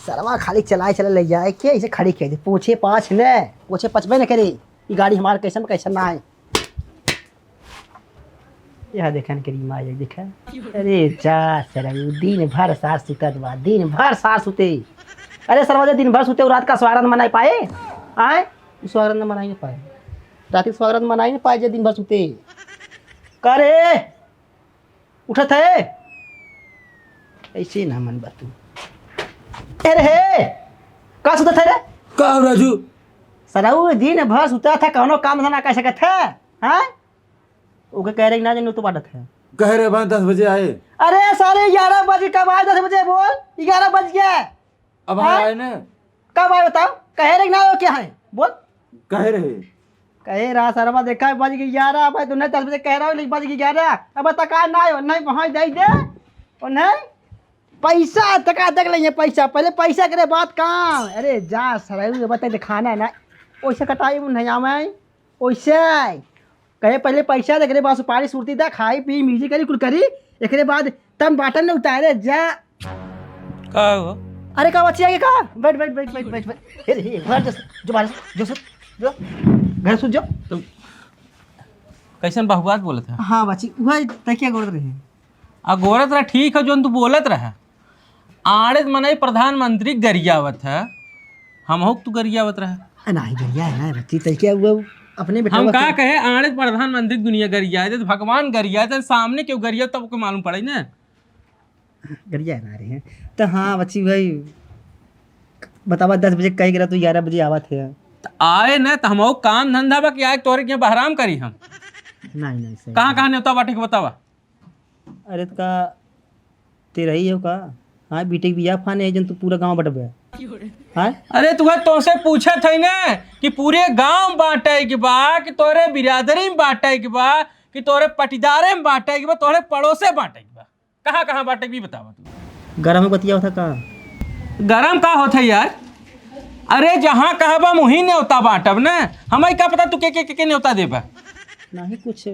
सरवा खाली चलाए चले ले जाए के इसे खड़ी कर दे पूछे पाँच ने पूछे पचबे न करे ये गाड़ी हमारे कैसन ना है। यह देखन करी माँ ये देखा अरे जा सरऊ दिन भर सार सुतत बा दिन भर सार सुते। अरे सरवा दिन भर सुते रात का स्वागत मना पाए आए स्वागत न मना नहीं पाए रात के स्वागत मना नहीं पाए दिन भर सुते करे उठत है ऐसे ना मन बातू। अरे हे का सुता था रे का राजू सरऊ दिन भर सुता था कौनो काम धंधा कर सकत है हाँ ओके कह रही ना जन तो बात है कह रहे भाई 10 बजे आए। अरे सारे 11 बजे कब आए 10 बजे बोल 11 बज गया अब आए ना कब आए बताओ कह रही ना क्या है बोल कह रहे कहे रहा सरवा देखा बज गई 11 भाई तुमने 10 बजे कह रहा हो बज गई 11 अब तक ना आयो नहीं वहाँ दे दे और नहीं पैसा तका तक लेंगे पैसा पहले पैसा करे बात काम। अरे जा सरऊ बता खाना ना वैसे कटाई नहीं आवे वैसे कहे पहले पैसा दे बाद सुपारी सुरती दा खाई पी म्यूजिक करी कुल करी एक बाद तब बाटन ने उतारे जा का हो अरे का बच्ची आगे का बैठ बैठ बैठ बैठ बैठ बैठ अरे बैठ जो बाहर जो घर सुन जो तो कैसन बहुबात बोलत है। हाँ बच्ची वह तकिया गोड़ रहे आ गोरत रहा ठीक है जोन तू बोलत रहा आड़े मने प्रधानमंत्री गरियावत है हम हो तू गरियावत रहा नहीं भैया है ना बच्ची तकिया वो अपने बेटा हम का कहे आड़े प्रधानमंत्री दुनिया गरिया तो भगवान गरिया तो सामने क्यों गरिया तब को मालूम पड़े ना गरिया ना रहे हैं तो हाँ बच्ची भाई बतावा 10 बजे कही गिरा तो 11 बजे आवा थे तो आए ना तो हम काम धंधा बा कि आए तोरे के बहराम करी हम नहीं सही कहाँ कहाँ न्योता बाटे के बतावा। अरे तो का तेरा ही हो का हाँ बीटे बिया फाने है जन तू पूरा गांव बट गया हाँ अरे तुम्हें तुमसे पूछा था ना कि पूरे गांव बांटे के बा कि तोरे बिरादरी में बांटे के बा कि तोरे पटीदारे में बांटे के बा तोरे पड़ोसे बांटे के बा कहाँ कहाँ बांटे भी बतावा तू। गरम में बतिया था का गरम का होता यार अरे जहाँ कहा बा मुही न्योता बांटब ना हमें क्या पता तू के न्योता देबा नहीं कुछ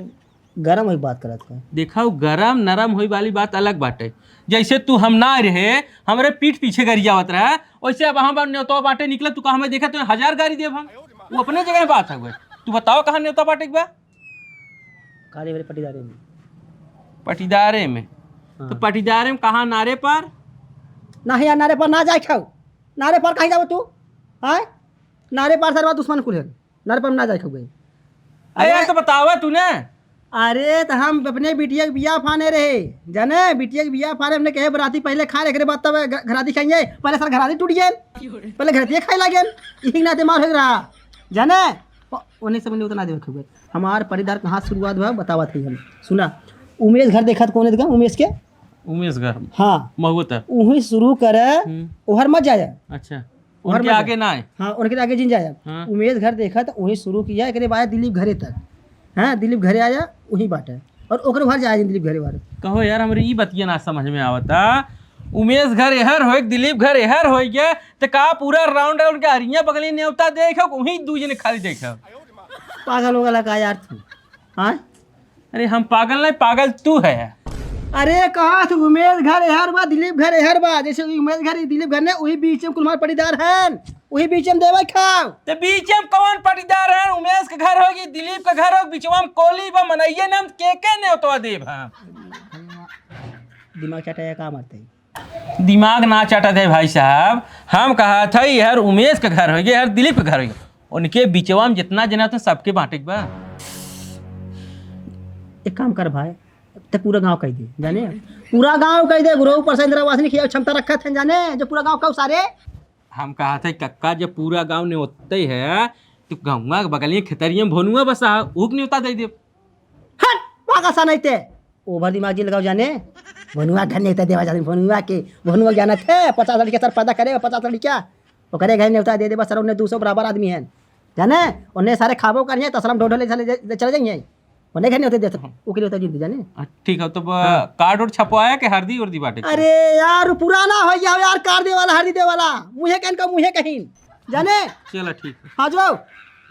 गरम हुई बात करत था। देखा गरम नरम हुई वाली बात अलग बाटे जैसे तू हम ना रहे हमारे पीठ पीछे गरियावत रहा वैसे अब हम न्योता बांटे निकले तू कहा हमें देखा तो 1000 गाड़ी देव हम वो अपने जगह बात है तू बताओ कहाँ न्योता बांटे के बा काले वाले पटीदारे में पटीदारे में तो पटीदारे में कहाँ नारे पर नहीं यार नारे पर ना जाए खाओ नारे पर कहीं जाओ तू हाँ नारे पर सरवा दुश्मन खुले नारे पर ना जाए खाओ गई अरे तो बतावा तू ना अरे तो हम अपने बिटिया के बिया फाने रहे जाने बिटिया के बिया फाने हमने कहे बराती पहले खा रहे बाद तब घराती खाएंगे पहले सर घराती टूट गए पहले घरती खाए लगे यही ना दिमाग हो रहा जाने उन्हें सब ने उतना देखो हमारे परिवार कहाँ शुरुआत हुआ बतावा थी हम सुना उमेश घर देखा कौन है उमेश के उमेश घर हाँ महुत वही शुरू करे उहर मत जाए अच्छा उनके आगे ना आए हाँ उनके आगे जिन जाया हाँ। उमेश घर देखा तो वही शुरू किया एक बाद दिलीप घरे तक हाँ दिलीप घरे आया वही बाटे और ओकर घर जाया दिलीप घरे बारे कहो यार हमारी ये बतिया ना समझ में आवता उमेश घर एहर हो दिलीप घर एहर हो गया तो का पूरा राउंड राउंड के हरिया बगली न्योता देखो वहीं दूजे ने खाली देखो पागल होगा लगा यार तू हाँ अरे हम पागल नहीं पागल तू है। अरे कहा तू उमेश घर एहर बा दिलीप घर एहर बा जैसे उमेश घर दिलीप घर ने वही बीच में कुलमार पटीदार हैं वही बीच में देवा खाओ तो बीच में कौन पटीदार है उमेश के घर होगी दिलीप के घर होगी बीचवा में कोली बा मनैये नाम के न्योता देव हम दिमाग चटाया का मारते दिमाग ना चाटा थे भाई साहब हम कहा था यार उमेश का घर होगी यार दिलीप का घर होगी उनके बीचवा में जितना जना था सबके बांटे के बा। एक काम कर भाई तो पूरा गांव कह दे जाने पूरा गांव कह दे गुरु पर इंदिरावासिनी की क्षमता रखा थे जाने जो पूरा गांव कहो सारे हम कहा था कक्का जब पूरा गांव न्योते है तो गाँव के बगलिए खेतरिया भोनुआ बसा ऊक न्योता दे दे हट पागा सा नहीं थे ओवर दिमाग जी लगाओ जाने भनुआ घर नहीं देवा जाने भनुआ जाना थे 50 लड़के सर पैदा करे 50 लड़किया वो करे घर नहीं दे दे बस सर उन्हें 200 बराबर आदमी है जाने उन्हें सारे खाबो करिए तसलम ढोढले चले जाएंगे उन्हें घर नहीं होते देते वो के लिए होता जिंदगी जाने ठीक है तो कार्ड और छपवाया कि हरदी उर्दी बाटे अरे यार पुराना हो गया यार कार दे वाला हरदी दे वाला मुझे कहन का मुझे कहीं जाने चलो ठीक है हाँ जाओ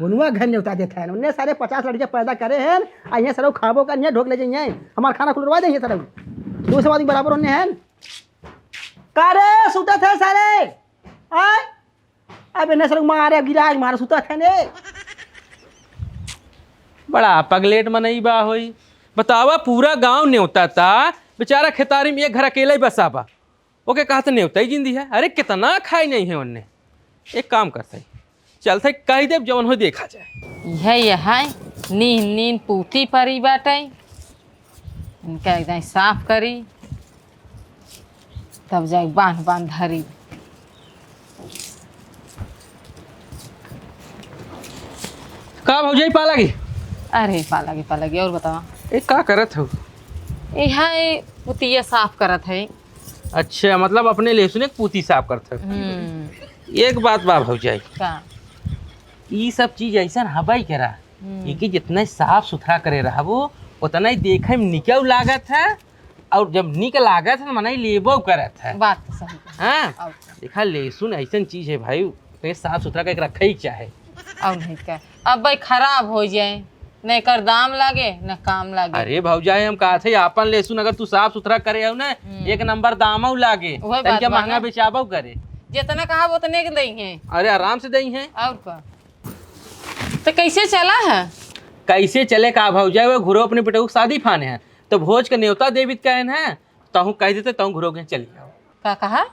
भनुआ घर नहीं होता देता है उन्हें सारे 50 लड़के पैदा करे हैं आइए सर खाबो कर ढोक ले जाइए हमारा खाना खुलवा देंगे सर 200 आदमी बराबर उन्हें हैं कारे सुते थे सारे अबे न सर मारे गिरा मार सुता थे ने बड़ा पगलेट मनई बा होई। बतावा पूरा गांव न्योता था, बेचारा खेतारी में एक घर अकेला ही बसा बा, ओके कहा तो न्योता ही जिंदी है। अरे कितना खाई नहीं है उनने। एक काम करते चलते कही देव जवन हो देखा जाए। यह नीन नीन पूती परी बाटे, इनका एकदम साफ करी तब जाए बांध बांध धरी। का भौजाई पालागी? अरे पालागी और बताओ। एक का करत हो? यह पुतिया साफ करत है। अच्छा मतलब अपने लहसुन एक पूती साफ करते हो। एक बात बा भौजाई, का ये सब चीज ऐसा हवाई करा ये जितना साफ सुथरा करे रहा वो उतना ही देखे में निकल लागत है, और जब निक लागत है तो मना लेबो करत है। बात तो सही है। हाँ देखा लहसुन ऐसा चीज है भाई, तो साफ सुथरा करके रखा ही चाहे। और नहीं क्या अब भाई खराब हो जाए, न कर दाम लागे न काम लागे। अरे भौजाई हम कहा थे अपन लहसुन अगर तू साफ सुथरा करे हो ना एक नंबर दामौ लागे, वही बात क्या बा महंगा ना। बेचाबो करे। जितना कहा उतने के देंगे। अरे आराम से दही है। और का तो कैसे चला है? कैसे चले का भौजाई, वो घुरो अपने बेटे शादी फाने हैं तो भोज के न्योता देवित कहन है, तहु कह देते तहु घुरो के चली जाओ। का कहा?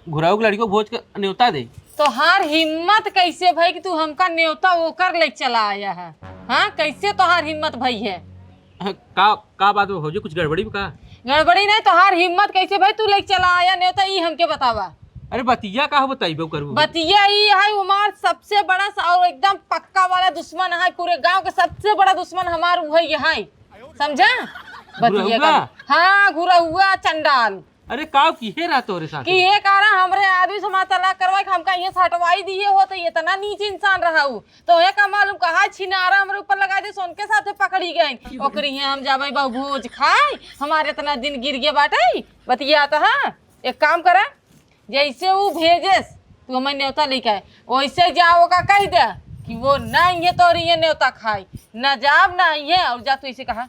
घुराऊ के लड़की को भोज के न्योता दे। तो हार हिम्मत कैसे भाई कि तू हमका न्योता ओकर ले चला आया है? हाँ कैसे तो हार हिम्मत भाई है? का बात में भौजी कुछ गड़बड़ी का? गड़बड़ी नहीं तो हार हिम्मत कैसे भाई तू ले चला आया न्योता, ई हमके बतावा। अरे बतिया का हो बताइबो करू। बतिया ई है उमार सबसे बड़ा और एकदम पक्का वाला दुश्मन है, पूरे गांव के सबसे बड़ा दुश्मन हमार वही है, समझा? बतिया का हाँ घुरा हुआ चंडाल। अरे काव की है रहा तोरे साथ कि ये कारण हमरे आदमी से तलाक करवाई हमका ये हटवाई दिए हो तो ये इतना नीच इंसान रहा हूँ तो ये का मालूम कहा छिनारा हमरे ऊपर लगा दे सोन के साथे पकड़ी गई ओकरी है हम जाबे बहु भोज खाए हमारे इतना दिन गिर गए बाटे। बतिया आता है एक काम करा जैसे वो भेजेस तू हमें न्योता लेके आए वैसे जाओ का कह दे कि वो नहीं है तो ये न्योता खाई न जाब नहीं है और जा तू इसे कहा।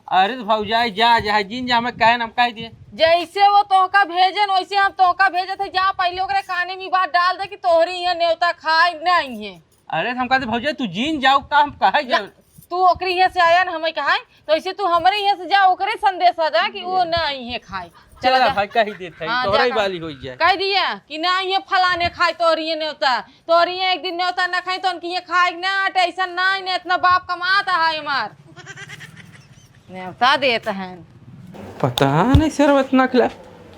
अरे तो भौजाई जा जा जिन जा हमें कहे हम कह दिए जैसे वो तोहका भेजन वैसे हम तोहका भेजे थे जा पहले ओकरे खाने में बात डाल दे कि तोहरी यहाँ न्योता खाए नहीं है। अरे हम कहते भौजाई तू जिन जाओ का हम कहे जाओ तू ओकरी यहाँ से आया ना हमें कहा तो ऐसे तू हमारे यहाँ से जा ओकरे संदेश आ जा कि वो नहीं है खाए। चला भाई कह देते हाँ, तोरा ही जा वाली हो जाए कह दिया कि ना ये फलाने खाए तोहरी ये न्योता तोहरी ये एक दिन न्योता ना खाए तो उनकी ये खाए ना ऐसा ना इतना बाप कमाता है हमार न्योता देते हैं। पता नहीं सर इतना खिला।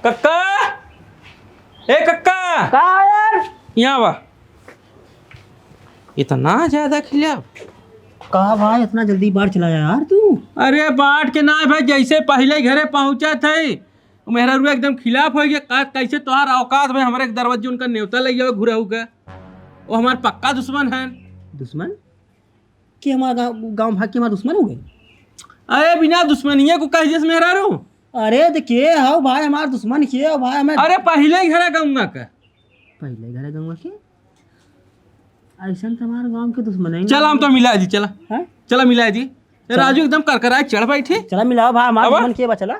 कक्का ए कक्का का यार यहाँ वा इतना ज्यादा खिला कहा भाई इतना जल्दी बाहर चला यार तू। अरे बाट के ना भाई जैसे पहले घरे पहुंचा थे मेहरा रुआ एकदम खिलाफ हो गया कैसे तोहार औकात में हमारे दरवाजे उनका न्योता लग जाओ घुरा होगा वो हमारे पक्का दुश्मन है। दुश्मन कि हमारा गाँव भाग के हमारा दुश्मन हो गए? अरे बिना दुश्मनिया को कह जैसे मेहरा रू। अरे देखिए हाँ भाई हमारा दुश्मन किए भाई हमें अरे पहले ही घरे गाँव का पहले घर गाँव के ऐसा तो हमारे गाँव के दुश्मन है। चल हम तो मिला दी चला हाँ? चला मिला दी राजू एकदम करकराए चढ़ बैठे। चला मिलाओ भाई हमारा अब? दुश्मन किए बा चला।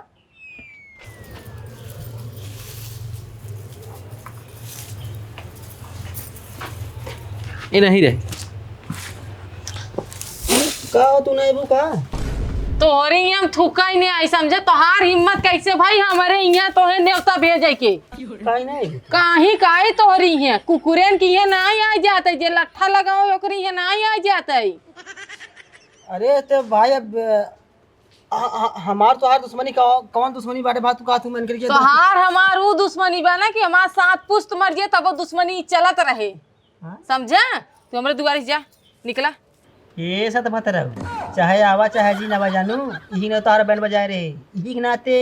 ये नहीं रहे का हो तू नहीं वो का तोहरे यहाँ थूका ही नहीं आई समझे तोहार हिम्मत कैसे भाई हमारे यहाँ तोहे न्योता भेजे के काई नहीं काही काहे तोहरी है कुकुरेन की है ना आ जाते जे लट्ठा लगाओ ओकरी है ना आ जाते। अरे तो भाई अब हमार तो दुश्मनी कौन दुश्मनी बाटे बात तू का तू मन करके तोहार हमार वो दुश्मनी बा ना कि हमार साथ पुश्त मर जाए तब वो दुश्मनी चलत रहे हाँ? समझा? तू हमारे दुआरे से जा निकला ये सब मत रहो चाहे आवा चाहे जी ना जानू यही ना तार बैंड बजाए रहे यही के नाते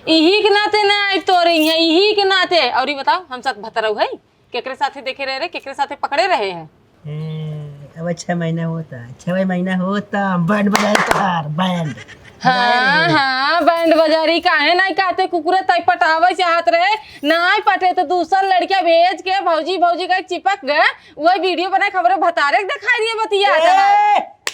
यही के नाते ना आई तोरे यहाँ यही के नाते। और ये बताओ हम साथ भतरऊ है केकरे साथे देखे रहे केकरे साथे पकड़े रहे हैं? अब 6 महीना होता 6 महीना होता बैंड बजाए तार बैंड हाँ हाँ बैंड बजारी काहे नहीं कहते कुकुरे तय पटावे चाहत रहे नहीं पटे तो दूसरा लड़किया भेज के भौजी भौजी का चिपक गए वही वीडियो बना खबर भतारे दिखाई दिए बतिया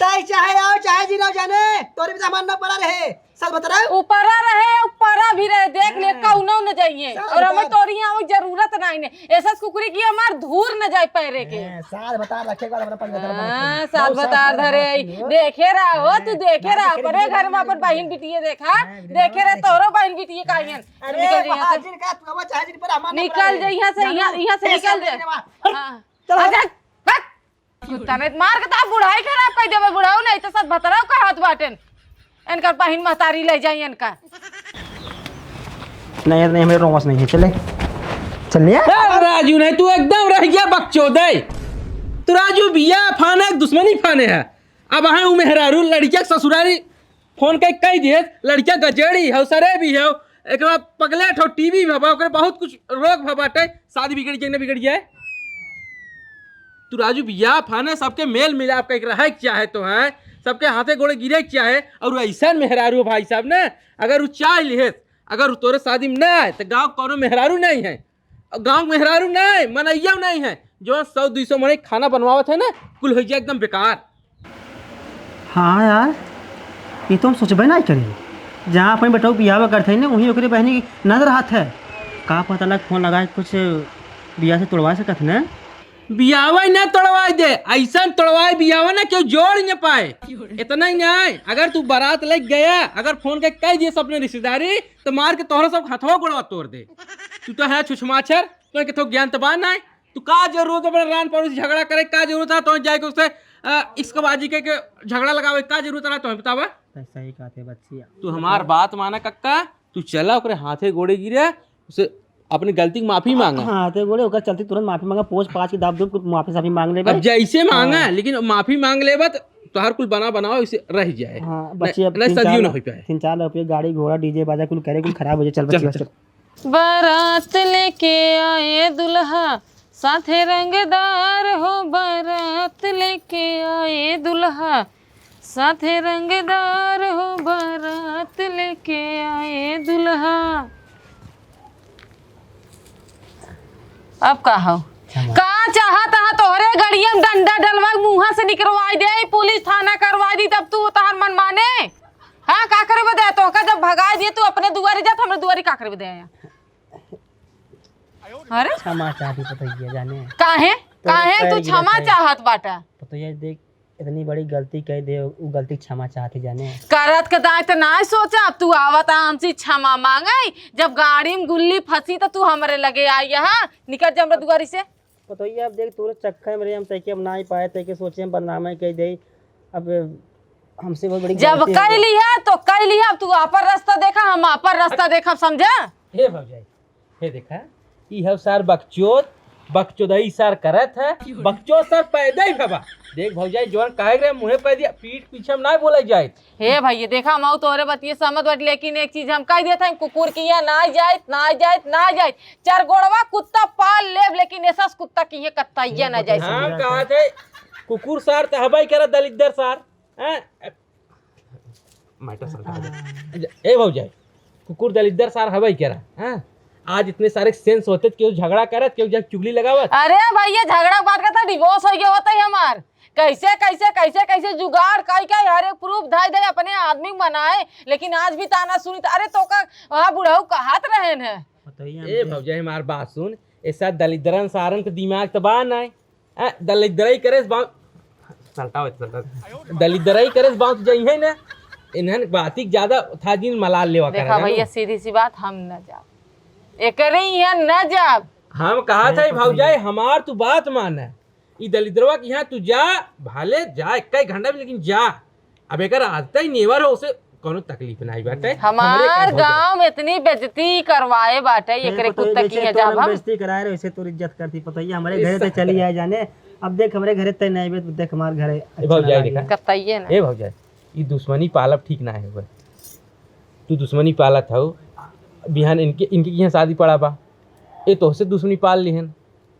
चाहे आओ चाहे जी रहो जाने तोरे भी सामान न पड़ा रहे सब बता रहा ऊपरा रहे ऊपरा भी रहे देख ले कौनो न जाइए और हमें तोरी यहाँ वो जरूरत नहीं ने ऐसा कुकुरी की हमार धूर न जाए पैरे के साल बता रखे बाद हमरा पंज हाँ, साल बता धरे देखे रहा हो तू देखे रहा अपने घर में अपन बहन बिटिए देखा देखे रहे तोरो बहन बिटिए काहियन निकल जाइए यहाँ जिन का तू चाहे जिन पर हमार से निकल जाइए यहाँ से निकल जाए हाँ आजा बक कुत्ता ने मार के ता बुढ़ाई खराब कर देबे बुढ़ाऊ नहीं तो सब बतराओ का हाथ बाटन इनका बहन महतारी ले जाइए इनका नहीं नहीं मेरे रोमांस नहीं है चले चलिए राजू नहीं तू एकदम रह गया बकचोदे तू राजू बिया फाने दुश्मनी फाने है अब हाँ उ मेहरारू लड़किया ससुरारी फोन के कह दिए लड़किया गजेड़ी है सरे भी है एक पगले ठो टीवी भबा ओकरे बहुत कुछ रोग भबाटे शादी बिगड़ जाए न बिगड़ जाए तू राजू बिया फाने सबके मेल मिलाप के रहे चाहे तो है सबके हाथे गोड़े गिरे चाहे और ऐसा मेहरारू भाई साहब ने अगर वो चाह लिहे अगर तोरे शादी में न आए तो गाँव कोनो मेहरारू नहीं है गाँव मेहरारू नहीं मनैया नहीं है जो 100-200 मने खाना बनवावत है ना कुल हो जाए एकदम बेकार। हाँ यार ये तो हम सोचबे नहीं करी जहाँ अपन बेटा बियाह करते ना वहीं ओकरे बहनी की नजर हाथ है का पता लग फोन लगा कुछ बियाह से तोड़वा सकत ना बियावा न तोड़वाई दे ऐसा तोड़वाई बियावा ना क्यों जोड़ न पाए इतना ही नहीं अगर तू बारात लग गया अगर फोन के कह दिए अपने रिश्तेदारी तो मार के तोहरा सब हथवा गोड़वा तोड़ दे तू तो है छुछमाछर तो के तो ज्ञान तबान नहीं तू का जरूरत अपने रान पड़ोसी झगड़ा करे का जरूरत है तो जाए के उससे इश्कबाजी के झगड़ा लगावे का जरूरत है तो बतावा सही कहते बच्ची तू हमार बात माना कक्का तू चला ओकरे हाथे गोड़े गिरे उसे अपनी गलती की माफी मांगा हाँ तो बोले ओकर चलती तुरंत माफी मांगा पोछ पाँच की दाब दो माफी साफी मांग ले अब जैसे मांगा लेकिन माफी मांग ले तो हर कुल बना बनाओ इसे रह जाए हाँ बच्चे अब नहीं सदियों ना हो पाए 3-4 रुपये गाड़ी घोड़ा डीजे बाजा कुल करे कुल खराब हो जाए चल बच्चे बारात लेके आए दुल्हा साथे रंगदार हो बारात लेके आए दुल्हा साथे रंगदार हो बारात लेके आए दुल्हा। अब का हो का चाहत है तोहरे गड़िया में डंडा डलवा मुंह से निकलवाई दे पुलिस थाना करवा दी तब तू तहार मन माने हाँ का करे बदे तो का जब भगा दिए तू अपने दुआरे जा हमरे दुआरे का करे बदे अरे क्षमा चाहती पता ही जाने काहे तू क्षमा चाहत बाटा पता ये देख इतनी बड़ी गलती कह दे वो गलती क्षमा चाहती जाने करत के दाय तो ना सोचा अब तू आवत हमसे क्षमा मांगई जब गाड़ी में गुल्ली फंसी तो तू हमरे लगे आई हाँ निकल जा हमरा दुआरी से पता ही अब देख तोरे चक्कर में हम तैके अब ना ही पाए तैके सोचे हम बदनामी कह दे अब हमसे बहुत बड़ी जब कह लिया तो कह लिया अब तू आपन रास्ता देखा हम आपन रास्ता देखा समझा हे भौजाई हे देखा ई है सार बकचोदई सार करत है बकचोद सर पैदा ही भबा देख भौजाई जोन कहे रे मुंहे पे दिया पीठ पीछे में ना बोला जाए हे भैया देखा हम तोरे बतिये समझ बट लेकिन एक चीज हम कह देते हैं कुकुर की यहाँ ना जाए चार गोड़वा कुत्ता पाल ले लेकिन ऐसा कुत्ता की ये कत्ता ना जाए हम कहा थे कुकुर सार तो हवाई करा दलिद्दर सार माइटर सार ए भौजाई कुकुर दलिद्दर सार हवाई करा हैं आज इतने सारे सेंस होते क्यों झगड़ा करत क्यों जब चुगली लगावत अरे भैया झगड़ा बात का डिवोर्स हो गया होता है हमार कैसे जुगाड़ कई हर एक प्रूफ धाई दे अपने आदमी बनाए लेकिन आज भी ताना सुनी अरे तो का वहाँ बुढ़ाऊ कहत रहे हैं ए भौजाई हमार बात सुन ऐसा दलिद्रन सारन के दिमाग तबाह ना है दलिद्रई करे दलिद्रई करे बात जाइए ना इन्हन बाती ज्यादा था जिन मलाल लेवा देखा भैया सीधी सी बात हम न जाओ एकरे यहाँ न जाब हम कहा था भौजाई हमार तू बात मान ई दलिद्रवा के यहाँ तू जा भाले जा कई घंटा में लेकिन जा अब एक आदत ही नेवर हो उसे कोनो तकलीफ नहीं बाटे हमार गांव में इतनी बेइज्जती करवाए बाटे एकरे कुत्ता की है जब हम बेइज्जती कराए रहे वैसे तो इज्जत करती पता ही हमारे घर से चली आए जाने अब देख हमारे घर तय नहीं बे देख हमार घर है भौजाई देखा कत्ताइए ना ए भौजाई ई दुश्मनी पालब ठीक ना है तू दुश्मनी पालत हो बिहान इनके यहाँ शादी पड़ा बा ये तो से दुश्मनी पाल लिहन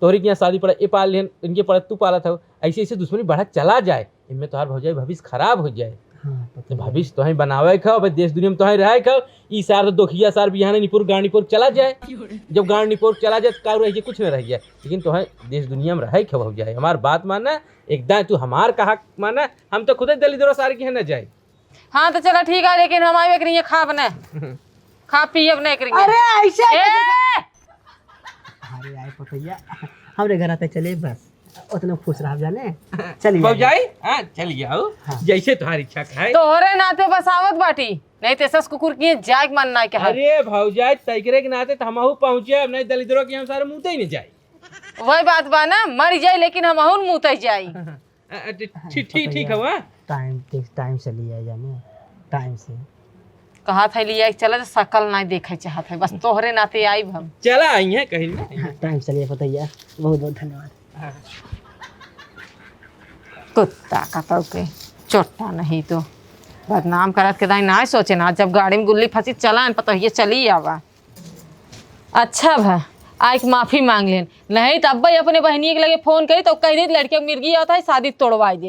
तोहरी के यहाँ शादी पड़ा ये पाल लिहन इनके पड़ा तू पाला था ऐसे ऐसे दुश्मनी बढ़ा चला जाए इनमें तोहार भौजाई भविष्य खराब हो जाए हाँ तो भविष्य तो बनावे खाओ भाई, देश दुनिया में तो रहे खाओ। ई सार तो दोखिया सार बिहाने निपुर गाड़ीपुर चला जाए, जब गाड़ीपुर चला जाए तो का रह जाए, कुछ नहीं रह जाए। लेकिन तो देश दुनिया में रहे खब हो जाए। हमार बात माना एकदम, तू हमार कहा माना, हम तो खुद ही दलिद्रों सारे की है ना जाए। हाँ तो चलो ठीक है, लेकिन हम आए करिए खा बने खा पी अब नहीं करेंगे। अरे ऐसे ए! अरे आए पतैया, हमरे घर आते चले बस, उतना खुश रह जाने। चलिए भौजाई, हाँ चलिए आओ, जैसे तुम्हारी इच्छा खाए। तोहरे नाते बसावत बाटी, नहीं तो सस कुकुर की जाग मन ना क्या। अरे भौजाई तैकरे के नाते तो हमहू पहुंचे, अब नहीं दलिद्रों की हम सारे मुँह ही नहीं जाए। वही बात बा ना, मर जाए लेकिन हम अहुन मुँह जाई। ठीक है। टाइम से लिया जाने, टाइम से कहा था लिया चल तो शकल नहीं देखे चाहत है, बस तोहरे नाते आई हम। चला आई है कहीं ना, टाइम से लिए पतैया, बहुत बहुत धन्यवाद। कुत्ता का तो के चोटा नहीं तो बदनाम करत के दाई ना सोचे ना, जब गाड़ी में गुल्ली फंसी चला पता ये चली आवा। अच्छा भा आज माफी मांग लेन, नहीं तो अब्बा अपने बहनी के लगे फोन करी तो कह दी लड़के मिर्गी आता है शादी तोड़वा दे।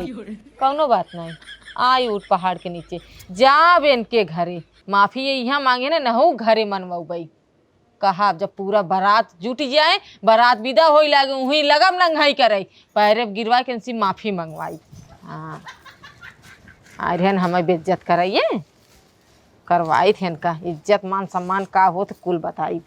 कौनो बात नहीं, आई उठ पहाड़ के नीचे जा बेन के घरे माफी ये यहाँ मांगे ना नहू घरे मनवाई। कहा जब पूरा बारात जुट जाए, बारात विदा हो लगे वहीं लगम नंगाई करे, पैरे गिरवा के माफी मंगवाई। हाँ आर्यन हमें बेइज्जत कराइए, करवाई थे इनका इज्जत मान सम्मान का हो तो कुल बताई।